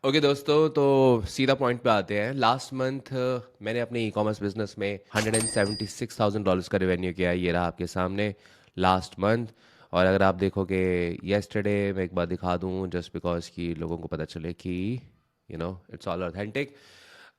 Okay दोस्तों, तो सीधा पॉइंट पे आते हैं। लास्ट मंथ मैंने अपने ई कॉमर्स बिजनेस में $176,000 का रेवेन्यू किया है। ये रहा आपके सामने लास्ट मंथ। और अगर आप देखोगे येस्टरडे, मैं एक बार दिखा दूं जस्ट बिकॉज कि लोगों को पता चले कि it's all authentic.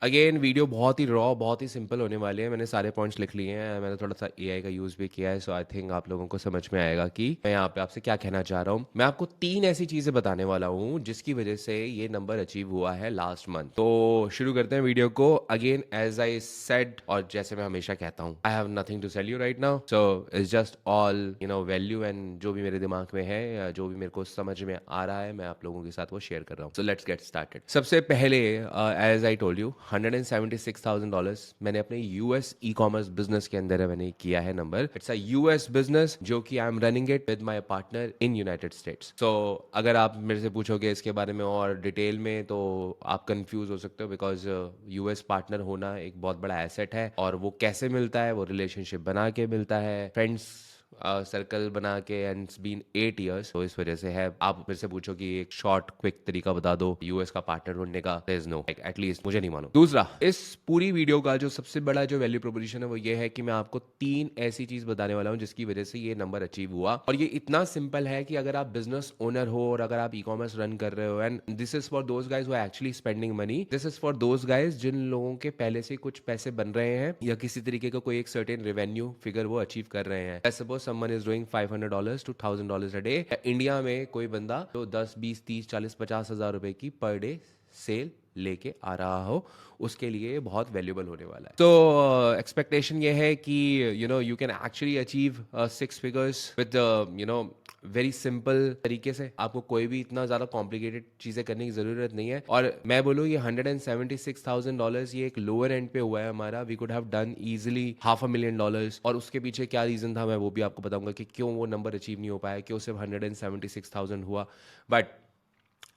Again video बहुत ही रॉ, बहुत ही सिंपल होने वाली है। मैंने सारे पॉइंट्स लिख लिए हैं, मैंने थोड़ा सा एआई का यूज़ भी किया है, सो आई थिंक आप लोगों को समझ में आएगा कि मैं यहाँ पे आपसे क्या कहना चाह रहा हूँ। मैं आपको 3 ऐसी चीज़ें बताने वाला हूँ जिसकी वजह से ये नंबर अचीव हुआ है लास्ट मंथ। तो शुरू करते हैं वीडियो को। अगेन एज आई सेड, और जैसे मैं हमेशा कहता हूँ, I have nothing to sell you right now, so it's just all value and जो भी मेरे दिमाग में है या जो भी मेरे को समझ में आ रहा है, मैं आप लोगों के साथ वो शेयर कर रहा हूँ। So let's get started. सबसे पहले एज आई टोल्ड यू, $176,000 मैंने अपने यूएस ई कॉमर्स बिजनेस के अंदर मैंने किया है number. It's a US business जो कि I am running it with my partner in United States. So अगर आप मेरे से पूछोगे इसके बारे में और डिटेल में तो आप कंफ्यूज हो सकते हो, बिकॉज यूएस पार्टनर होना एक बहुत बड़ा एसेट है। और वो कैसे मिलता है? वो रिलेशनशिप बना के मिलता है, फ्रेंड्स सर्कल बना के, एंड इट्स बीन 8 years। तो इस वजह से है। आप मेरे से पूछो कि एक शॉर्ट क्विक तरीका बता दो यूएस का पार्टनर ढूंढने का, देयर इज नो, एटलीस्ट मुझे नहीं मालूम। दूसरा, इस पूरी वीडियो का जो सबसे बड़ा जो वैल्यू प्रोपोजिशन है वो ये है कि मैं आपको 3 ऐसी चीज बताने वाला हूं जिसकी वजह से ये नंबर अचीव हुआ। और ये इतना सिंपल है कि अगर आप बिजनेस ओनर हो और अगर आप ई कॉमर्स रन कर रहे हो, and this is for those guys who are actually spending money, this is for those guys जिन लोगों के पहले से कुछ पैसे बन रहे हैं या किसी तरीके का कोई एक सर्टेन रेवेन्यू फिगर वो अचीव कर रहे हैं। Suppose someone is doing $500 to $1,000 a day. India में कोई बंदा जो 10, 20, 30, 40, 50 हज़ार रुपए की पर डे सेल लेके आ रहा हो, उसके लिए बहुत वैल्यूबल होने वाला है। तो एक्सपेक्टेशन ये है कि you can actually achieve 6 figures with very simple तरीके से। आपको कोई भी इतना ज़्यादा कॉम्प्लिकेटेड चीज़ें करने की ज़रूरत नहीं है। और मैं बोलूँ ये $176,000 ये एक लोअर एंड पे हुआ है हमारा। We could have done easily $500,000। और उसके पीछे क्या रीज़न था मैं वो भी आपको बताऊंगा कि क्यों वो नंबर अचीव नहीं हो पाया, क्यों सिर्फ 176,000 हुआ। But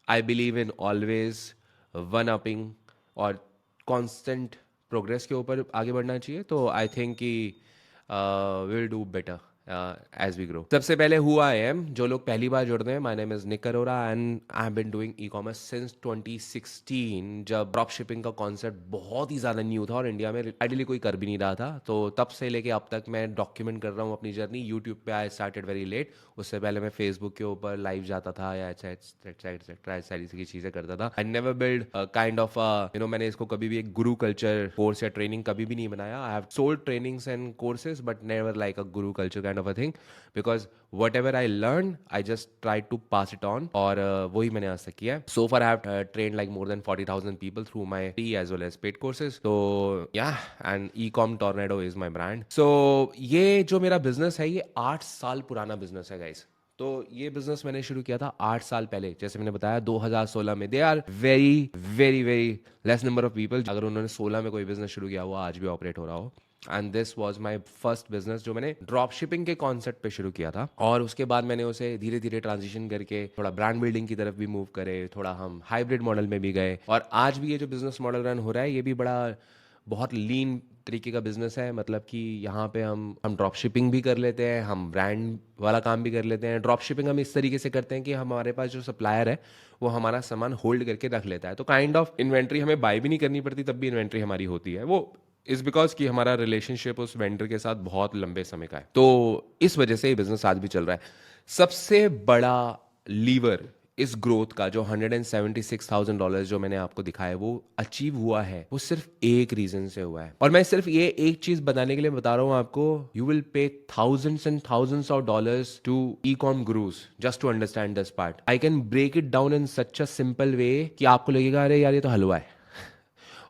I believe in always one upping और कॉन्स्टेंट प्रोग्रेस के ऊपर आगे बढ़ना चाहिए। तो आई थिंक कि will do better as we grow. सबसे पहले हु आई एम, जो लोग पहली बार जुड़ रहे हैं, my name is Nick Arora and I have been doing e commerce since 2016, जब ड्रॉप शिपिंग का कॉन्सेप्ट बहुत ही ज़्यादा न्यू था और इंडिया में आइडियली कोई कर भी नहीं रहा था। तो तब से लेके अब तक मैं डॉक्यूमेंट कर रहा हूँ अपनी जर्नी। यूट्यूब पे आई स्टार्टेड वेरी लेट। उससे पहले मैं फेसबुक के ऊपर लाइव जाता था या एक्सेट्रा सारी सी चीज़ें करता था। I never build kind of मैंने इसको कभी भी एक गुरु कल्चर कोर्स या ट्रेनिंग कभी भी नहीं बनाया। I have sold trainings and courses but never like a guru culture kind of a thing, because whatever I learn I just try to pass it on. और वही मैंने आज तक किया है। So far I have train like more than 40,000 people through my free as well as paid courses. तो yeah, and E Com Tornado is my brand. So ये जो मेरा बिजनेस है ये 8 साल पुराना बिजनेस है गाइस। तो ये बिजनेस मैंने शुरू किया था 8 साल पहले, जैसे मैंने बताया 2016 में। There are very very very less number of people अगर उन्होंने 16 में कोई बिजनेस शुरू किया हुआ आज भी ऑपरेट हो रहा हो। And this was my first business जो मैंने ड्रॉप शिपिंग के कॉन्सेप्ट पे शुरू किया था। और उसके बाद मैंने उसे धीरे धीरे ट्रांजिशन करके थोड़ा ब्रांड बिल्डिंग की तरफ भी मूव करे, थोड़ा हम हाइब्रिड मॉडल में भी गए। और आज भी ये जो बिजनेस मॉडल रन हो रहा है ये भी बड़ा बहुत लीन तरीके का बिजनेस है। मतलब कि यहाँ पे हम ड्रॉप शिपिंग भी कर लेते हैं, हम ब्रांड वाला काम भी कर लेते हैं। ड्रॉप शिपिंग हम इस तरीके से करते हैं कि हमारे पास जो सप्लायर है वो हमारा सामान होल्ड करके रख लेता है। तो काइंड ऑफ इन्वेंट्री हमें बाय भी नहीं करनी पड़ती, तब भी इन्वेंट्री हमारी होती है। वो इज बिकॉज कि हमारा रिलेशनशिप उस वेंडर के साथ बहुत लंबे समय का है। तो इस वजह से ये बिजनेस आज भी चल रहा है। सबसे बड़ा लीवर इस ग्रोथ का जो $176,000 जो मैंने आपको दिखाया वो अचीव हुआ है, वो सिर्फ एक रीजन से हुआ है। और मैं सिर्फ ये एक चीज बताने के लिए बता रहा हूं आपको। You will pay thousands and thousands of dollars to e-com gurus just to understand this part. I can break it down in such a simple way कि आपको लगेगा अरे यार ये तो हलवा है।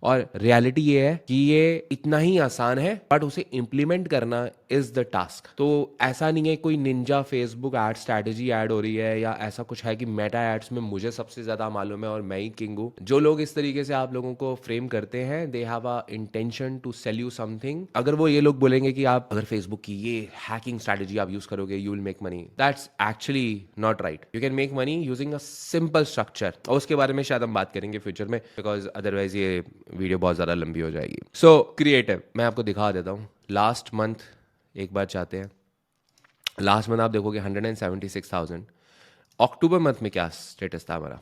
और रियलिटी ये है कि ये इतना ही आसान है, बट उसे इंप्लीमेंट करना इज द टास्क। तो ऐसा नहीं है कोई Ninja Facebook ad strategy add हो रही है या ऐसा कुछ है कि मेटा एड्स में मुझे सबसे ज्यादा मालूम है और मैं ही किंग हूं। जो लोग इस तरीके से आप लोगों को फ्रेम करते हैं, they have a intention to sell you something. अगर वो ये लोग बोलेंगे कि आप अगर फेसबुक की ये हैकिंग स्ट्रैटेजी आप यूज करोगे you will make money, that's actually not right. You can make money using a simple structure, और उसके बारे में शायद हम बात करेंगे फ्यूचर में, बिकॉज अदरवाइज ये वीडियो बहुत ज़्यादा लंबी हो जाएगी। सो क्रिएटिव मैं आपको दिखा देता हूँ। लास्ट मंथ एक बार चाहते हैं, लास्ट मंथ आप देखोगे 176,000। अक्टूबर मंथ में क्या स्टेटस था हमारा?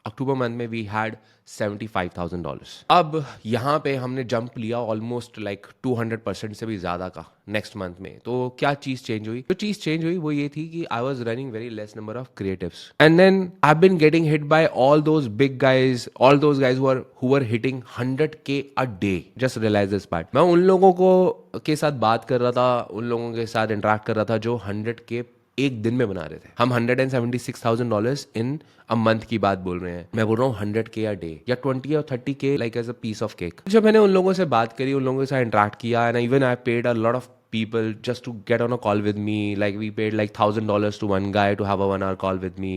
अक्टूबर मंथ में वी हैड $75,000। अब यहाँ पे हमने जंप लिया ऑलमोस्ट लाइक 200% से भी ज़्यादा का नेक्स्ट मंथ में। तो क्या चीज़ चेंज हुई? जो चीज़ चेंज हुई वो ये थी कि I was running very less number of creatives and then I been getting hit by all those big guys, all those guys who were hitting 100K a day. Just realize this part. मैं उन लोगों को के साथ बात कर रहा था, उन लोगों के साथ इंटरेक्ट कर रहा था जो 100K एक दिन में बना रहे थे। हम $176,000 इन अ मंथ की बात बोल रहे हैं। मैं बोल रहा हूँ 100K a डे या 20 और 30K like as a piece of cake. जब मैंने उन लोगों से बात करी, उन लोगों के साथ इंटरेक्ट किया and even I paid a lot of people just to get on a call with me. Like we paid like $1,000 to one guy to have a 1 hour call with me.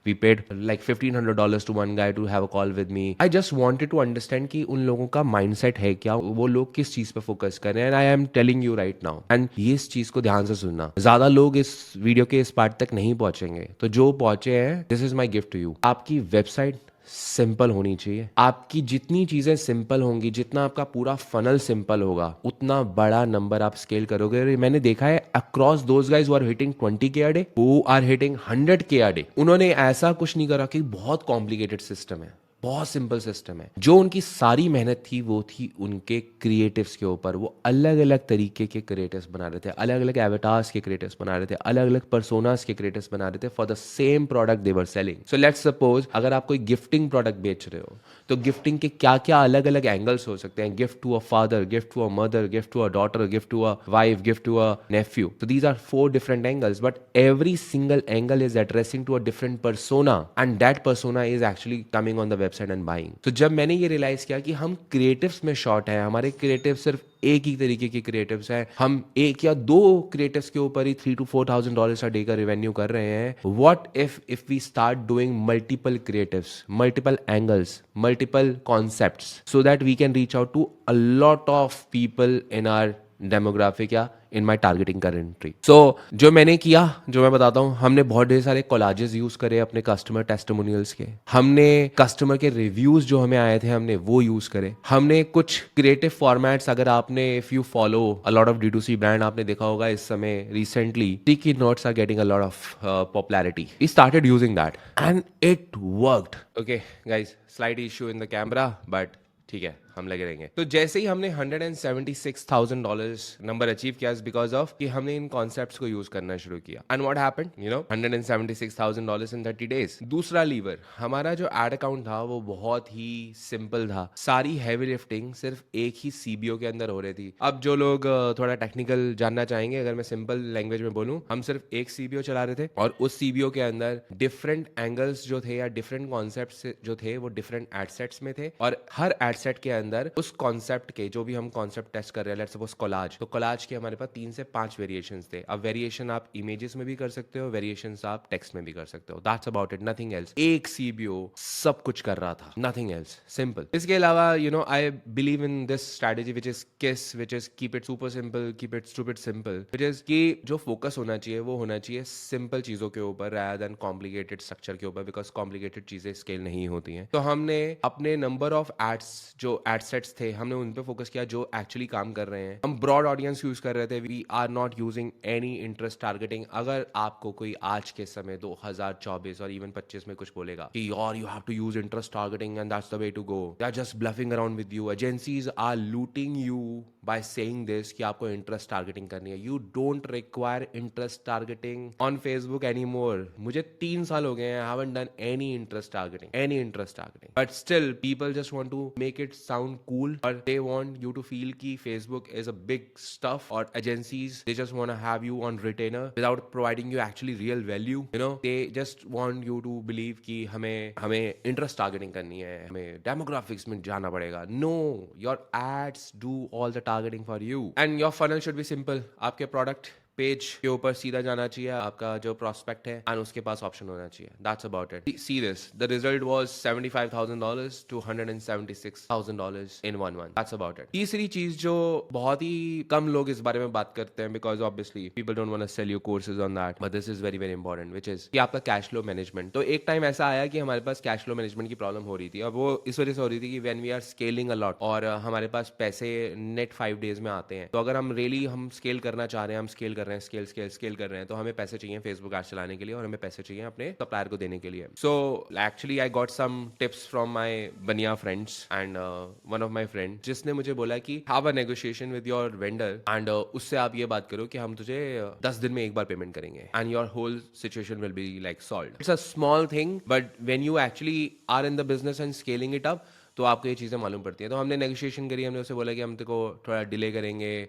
We paid like $1,500 to one guy to have a call with me. I just wanted to understand कि उन लोगों का mindset है क्या, वो लोग किस चीज पे फोकस कर रहे हैं। And I am telling you right now, and ये इस चीज को ध्यान से सुनना, ज्यादा लोग इस वीडियो के इस पार्ट तक नहीं पहुंचेंगे, तो जो पहुंचे हैं, this is my gift to you. आपकी वेबसाइट सिंपल होनी चाहिए। आपकी जितनी चीजें सिंपल होंगी, जितना आपका पूरा फनल सिंपल होगा, उतना बड़ा नंबर आप स्केल करोगे। मैंने देखा है across those guys who are hitting 20K a day, who are hitting 100K a day, उन्होंने ऐसा कुछ नहीं करा कि बहुत कॉम्प्लिकेटेड सिस्टम है, बहुत सिंपल सिस्टम है। जो उनकी सारी मेहनत थी वो थी उनके क्रिएटिव्स के ऊपर। वो अलग अलग तरीके के क्रिएटिव्स बना रहे थे, अलग अलग एवेटार्स के क्रिएटिव्स बना रहे थे, अलग अलग पर्सोनास के क्रिएटिव्स बना रहे थे for the same product they were selling. So let's suppose अगर आप कोई गिफ्टिंग प्रोडक्ट बेच रहे हो, तो गिफ्टिंग के क्या क्या अलग अलग एंगल्स हो सकते हैं। Gift to a father, gift to a mother, gift to a daughter, gift to a wife, gift to a nephew. So these are 4 different angles, but every single angle is addressing to a different persona, and that persona is actually coming on the website and buying. So जब मैंने ये realise किया कि हम creatives में short हैं, हमारे creative सिर्फ एक ही तरीके के क्रिएटिव्स हैं, हम एक या दो क्रिएटिव्स के ऊपर ही $3,000 to $4,000 a डे का रेवेन्यू कर रहे हैं। What if we start doing multiple creatives, multiple angles, multiple concepts, so that we can reach out to a lot of people in our demographic या इन माई टारगेटिंग करेंट्री। सो जो मैंने किया, जो मैं बताता हूँ, हमने बहुत ढेर सारे कोलाजेस यूज करे अपने कस्टमर टेस्टिमोनियल्स के, हमने कस्टमर के रिव्यूज जो हमें आए थे हमने वो यूज करे, हमने कुछ क्रिएटिव फॉर्मेट्स, अगर आपने if you follow a lot of D2C brand, आपने देखा होगा इस समय recently sticky notes are getting a lot of popularity. We started using that and it worked. Okay guys, slight issue in the camera but ठीक है, हम लगे रहेंगे। तो जैसे ही हमने $176,000 नंबर अचीव किया बिकॉज ऑफ कि हमने इन कॉन्सेप्ट्स को यूज करना शुरू किया। And what happened, you know, $176,000 in 30 days. दूसरा लीवर, हमारा जो एड अकाउंट था वो बहुत ही सिंपल था। सारी हैवी लिफ्टिंग सिर्फ एक ही CBO के अंदर हो रही थी। अब जो लोग थोड़ा टेक्निकल जानना चाहेंगे, अगर मैं सिंपल लैंग्वेज में बोलूं, हम सिर्फ एक CBO चला रहे थे और उस CBO के अंदर डिफरेंट एंगल्स जो थे या डिफरेंट कॉन्सेप्ट्स जो थे वो डिफरेंट एडसेट्स में थे, और हर एडसेट के अंदर उस कॉन्सेप्ट के, जो भी हम कॉन्सेप्ट टेस्ट कर रहे हैं, लेट्स सपोज कोलाज, तो कोलाज के हमारे पास 3 से 5 वेरिएशंस थे। अब वेरिएशन आप इमेजेस में भी कर सकते हो, वेरिएशंस आप टेक्स्ट में भी कर सकते हो। That's about it, nothing else. एक CBO सब कुछ कर रहा था, नथिंग एल्स, सिंपल। इसके अलावा you know I believe in this strategy which is KISS, which is keep it super simple, keep it stupid simple, which is कि जो फोकस होना चाहिए वो होना चाहिए सिंपल चीजों के ऊपर rather than कॉम्प्लिकेटेड स्ट्रक्चर के ऊपर, बिकॉज कॉम्प्लिकेटेड चीजें स्केल नहीं होती हैं। तो हमने अपने नंबर ऑफ एड्स, जो एडसेट्स थे, हमने उन पे फोकस किया जो एक्चुअली काम कर रहे हैं। हम ब्रॉड ऑडियंस यूज कर रहे थे। We are not using any interest targeting. अगर आपको कोई आज के समय 2024 और इवन 25 में कुछ बोलेगा कि यार you have to use interest targeting and that's the way to go, they are just bluffing around with you. Agencies are looting you by saying this कि आपको इंटरेस्ट टारगेटिंग करनी है। You don't require interest targeting on Facebook any more. मुझे 3 साल हो गए हैं, I haven't done any interest targeting, but still people just want to make it sound cool, or they want you to feel कि Facebook is a big stuff, or agencies they just want to have you on retainer without providing you actually real value. You know, they just want you to believe कि हमें interest targeting करनी है, हमें demographics में जाना पड़ेगा। No, your ads do all the targeting for you, and your funnel should be simple. आपके product page के ऊपर सीधा जाना चाहिए आपका जो प्रोस्पेक्ट है, एंड उसके पास ऑप्शन होना चाहिए। That's about it. See this, the result was $75,000 to $176,000 in 1 month। That's about it. तीसरी चीज जो बहुत ही कम लोग इस बारे में बात करते हैं, because obviously people don't want to sell you courses on that, but this is very very important, which is कि आपका कैश फ्लो मैनेजमेंट। तो एक टाइम ऐसा आया कि हमारे पास कैश फ्लो मैनेजमेंट की प्रॉब्लम हो रही थी, और वो इस वजह से हो रही थी कि when we are scaling a lot और हमारे पास पैसे नेट 5 days में आते हैं, तो अगर हम रियली हम स्केल करना चाह रहे हैं, हम स्केल करना रहे हैं, स्केल कर रहे हैं, तो हमें पैसे चाहिए फेसबुक एड्स चलाने के लिए और हमें पैसे चाहिए अपने सप्लायर को देने के लिए. So actually I got some tips from my Bania friends and one of my friends जिसने मुझे बोला कि have a negotiation with your vendor and उससे आप ये बात करो कि हम तुझे 10 दिन में एक बार पेमेंट करेंगे and your whole situation will be like solved. It's a small thing but when you actually are in the business and scaling it up तो आपको ये चीज़ें मालूम पड़ती हैं. तो हमने नेगोशिएशन करी, हमने उसे बोला कि हम तेरे को थोड़ा डिले करेंगे,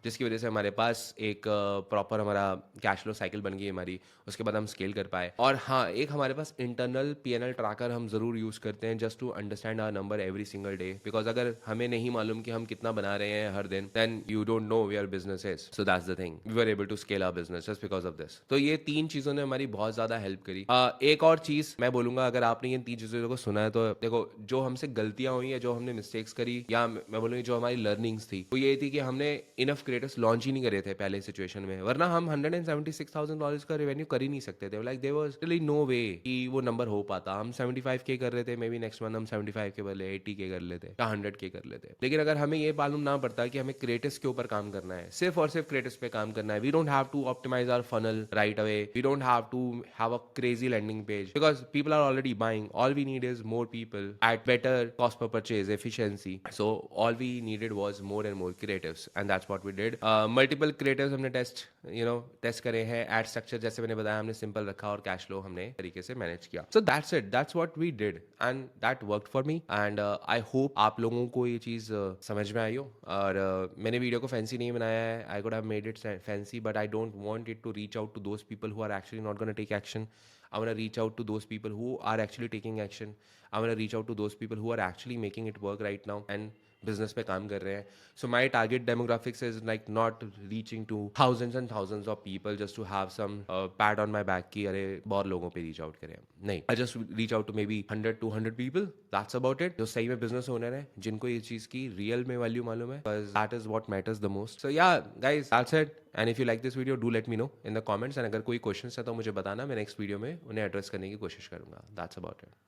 जिसकी वजह से हमारे पास एक प्रॉपर हमारा कैश फ्लो साइकिल बन गई हमारी, उसके बाद हम स्केल कर पाए. और हाँ, एक हमारे पास इंटरनल पीएनएल ट्रैकर हम ज़रूर यूज़ करते हैं just to understand our number every single day, because अगर हमें नहीं मालूम कि हम कितना बना रहे हैं हर दिन, then you don't know where business is. So that's the thing, we were able to scale our business just because of this. तो ये 3 चीज़ों ने हमारी बहुत ज़्यादा हेल्प करी. एक और चीज़ मैं बोलूँगा, अगर आपने इन 3 चीज़ों को सुना है तो देखो, जो हमसे गलतियाँ हुई है, जो हमने मिस्टेक्स करी, या मैं बोलूँगी जो हमारी लर्निंग्स थी, वो ये थी कि हमने इनफ क्रिएटर्स लॉन्च ही नहीं करे थे पहले सिचुएशन में, वरना हम $176,000 का रेवेन्यू कर ही नहीं सकते थे. Like there was really no way कि वो नंबर हो पाता. हम 75K कर रहे थे, मे बी नेक्स्ट मंथ हम 75K बदले 80K कर लेते या 100K कर लेते. लेकिन अगर हमें ये मालूम ना पड़ता कि हमें क्रिएटर्स के ऊपर काम करना है, सिर्फ और सिर्फ क्रिएटर्स पे काम करना है, we don't have to optimise our funnel right away, we don't have to have a crazy landing page, because people are already buying. All we need is more people at better cost per purchase efficiency. So all we needed was more and more creatives and that's what we did. Multiple creatives हमने test करे हैं. Add structure जैसे मैंने बताया हमने simple रखा और cash flow हमने तरीके से मैनेज किया. So that's it, that's what we did and that worked for me and I hope आप लोगों को ये चीज़ समझ में आई हो. और मैंने वीडियो को फैंसी नहीं बनाया है. I could have made it fancy but I don't want it to reach out to those people who are actually not going to take action. I want to reach out to those people who are actually taking action. I want to reach out to those people who are actually making it work right now and business पे काम कर रहे हैं. So my target demographics is like not reaching to thousands and thousands of people just to have some pat on my back कि अरे बहुत लोगों पे reach out करें. नहीं, I just reach out to maybe 100-200 people. That's about it. जो सही में business owner है, जिनको ये चीज़ की real में value मालूम है, because that is what matters the most. So yeah, guys, that's it. And if you like this video, do let me know in the comments. And अगर कोई questions है तो मुझे बताना, मैं next video में उन्हें address करने की कोशिश करूँगा. That's about it.